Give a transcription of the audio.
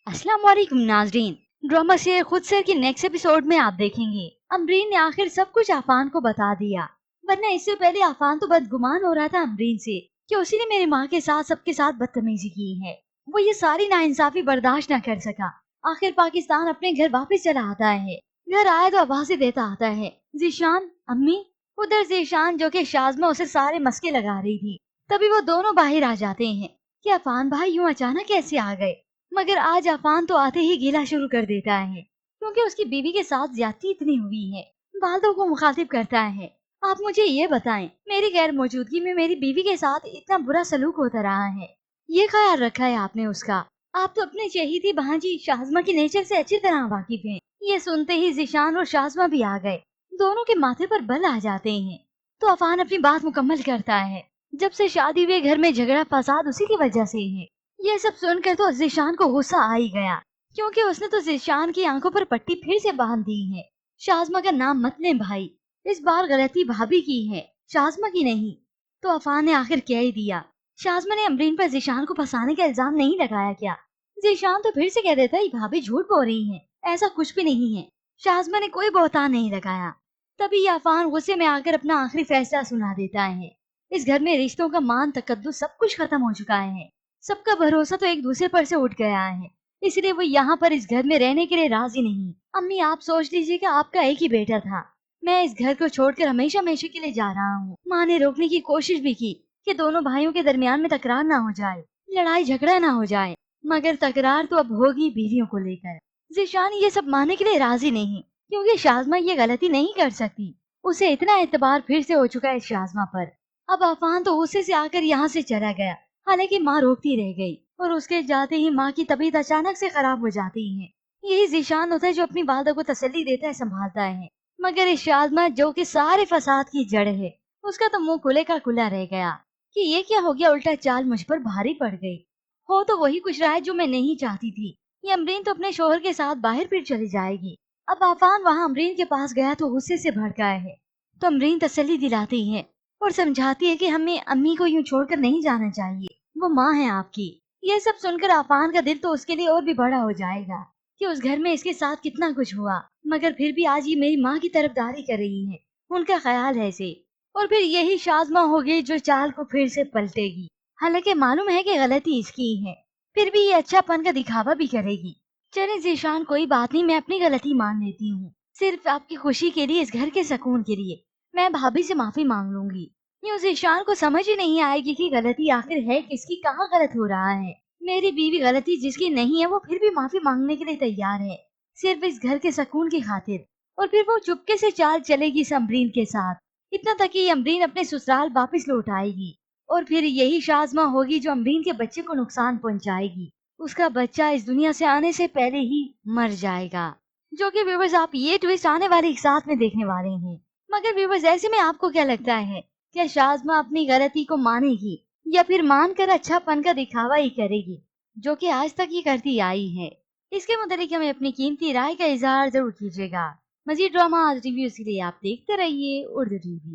अस्सलाम वालेकुम नाजरीन। ड्रामा से खुद सर की नेक्स्ट एपिसोड में आप देखेंगे अमरीन ने आखिर सब कुछ आफान को बता दिया। वरना इससे पहले आफान तो बदगुमान हो रहा था अमरीन से कि उसी ने मेरी माँ के साथ सबके साथ बदतमीजी की है। वो ये सारी नाइंसाफी बर्दाश्त न कर सका। आखिर पाकिस्तान अपने घर वापस चला आता है। घर आया तो आवाज़ें देता आता है, जीशान अम्मी। उधर जीशान जो कि शाज़मा उसे सारे मस्के लगा रही थी। तभी वो दोनों बाहर आ जाते हैं कि अफान भाई यूं अचानक कैसे आ गए। मगर आज अफान तो आते ही गीला शुरू कर देता है क्योंकि उसकी बीवी के साथ ज्यादती इतनी हुई है। वालदों को मुखातिब करता है, आप मुझे ये बताएं, मेरी गैर मौजूदगी में मेरी बीवी के साथ इतना बुरा सलूक होता रहा है, ये ख्याल रखा है आपने उसका? आप तो अपने चहेती भांजी शाज़मा की नेचर से अच्छी तरह वाकिफ हैं। ये सुनते ही जिशान और शाज़मा भी आ गए। दोनों के माथे पर बल आ जाते हैं। तो अफान अपनी बात मुकम्मल करता है, जब से शादी हुए घर में झगड़ा फसाद उसी की वजह से है। ये सब सुनकर तो जिशान को गुस्सा आ ही गया क्योंकि उसने तो जिशान की आंखों पर पट्टी फिर से बांध दी है। शाज़मा का नाम मत लें भाई, इस बार गलती भाभी की है, शाज़मा की नहीं। तो अफान ने आखिर कह ही दिया। शाज़मा ने अमरीन पर जिशान को फंसाने का इल्जाम नहीं लगाया क्या? जिशान तो फिर से कह देता है भाभी झूठ बोल रही है, ऐसा कुछ भी नहीं है। शाज़मा ने कोई बहतान नहीं लगाया। तभी अफान गुस्से में आकर अपना आखिरी फैसला सुना देता है। इस घर में रिश्तों का मान तकद्दुस सब कुछ खत्म हो चुका है। सबका भरोसा तो एक दूसरे पर से उठ गया है, इसलिए वो यहाँ पर इस घर में रहने के लिए राजी नहीं। अम्मी आप सोच लीजिए कि आपका एक ही बेटा था, मैं इस घर को छोड़कर हमेशा हमेशा के लिए जा रहा हूँ। माँ ने रोकने की कोशिश भी की कि दोनों भाइयों के दरमियान में तकरार ना हो जाए, लड़ाई झगड़ा ना हो जाए, मगर तकरार तो अब होगी बीवियों को लेकर। जिशान ये सब मानने के लिए राजी नहीं क्योंकि शाज़मा ये गलती नहीं कर सकती। उसे इतना एतबार फिर से हो चुका है शाज़मा पर। अब अफान तो गुस्से से आकर यहाँ से चला गया। हालांकि माँ रोकती रह गई और उसके जाते ही माँ की तबीयत अचानक से खराब हो जाती है। यही जीशान होता है जो अपनी वालदा को तसल्ली देता है, संभालता है। मगर इस शाज़मा जो कि सारे फसाद की जड़ है, उसका तो मुंह खुले का खुला रह गया कि ये क्या हो गया, उल्टा चाल मुझ पर भारी पड़ गई। हो तो वही कुछ रहा है जो मैं नहीं चाहती थी। ये अमरीन तो अपने शोहर के साथ बाहर फिर चली जाएगी। अब आफान वहाँ अमरीन के पास गया तो गुस्से से भड़का है। तो अमरीन तसल्ली दिलाती है और समझाती है कि हमें अम्मी को यूं छोड़कर नहीं जाना चाहिए, वो माँ है आपकी। ये सब सुनकर आफान का दिल तो उसके लिए और भी बड़ा हो जाएगा कि उस घर में इसके साथ कितना कुछ हुआ, मगर फिर भी आज ये मेरी माँ की तरफदारी कर रही है, उनका ख्याल है इसे। और फिर यही शाज़मा होगी जो चाल को फिर से पलटेगी। हालांकि मालूम है कि गलती इसकी है, फिर भी ये अच्छापन का दिखावा भी करेगी। चले जीशान कोई बात नहीं, मैं अपनी गलती मान लेती हूँ, सिर्फ आपकी खुशी के लिए, इस घर के सुकून के लिए मैं भाभी से माफी मांग लूंगी। यूं जीशान को समझ ही नहीं आएगी कि गलती आखिर है किसकी, कहाँ गलत हो रहा है। मेरी बीवी गलती जिसकी नहीं है वो फिर भी माफी मांगने के लिए तैयार है, सिर्फ इस घर के सुकून की खातिर। और फिर वो चुपके से चाल चलेगी इस अमरीन के साथ, इतना तक कि अमरीन अपने ससुराल वापस लौट आएगी। और फिर यही शाज़मा होगी जो अमरीन के बच्चे को नुकसान पहुंचाएगी। उसका बच्चा इस दुनिया से आने से पहले ही मर जाएगा। जो कि व्यूअर्स आप ये ट्विस्ट आने वाले एक साथ में देखने वाले हैं। मगर व्यूअर्स ऐसे में आपको क्या लगता है, क्या शाज़मा अपनी गलती को मानेगी या फिर मानकर अच्छापन का दिखावा ही करेगी, जो कि आज तक ये करती आई है? इसके मुताबिक हमें अपनी कीमती राय का इजहार जरूर कीजिएगा। मजीद ड्रामा रिव्यूज के लिए आप देखते रहिए उर्दू टीवी।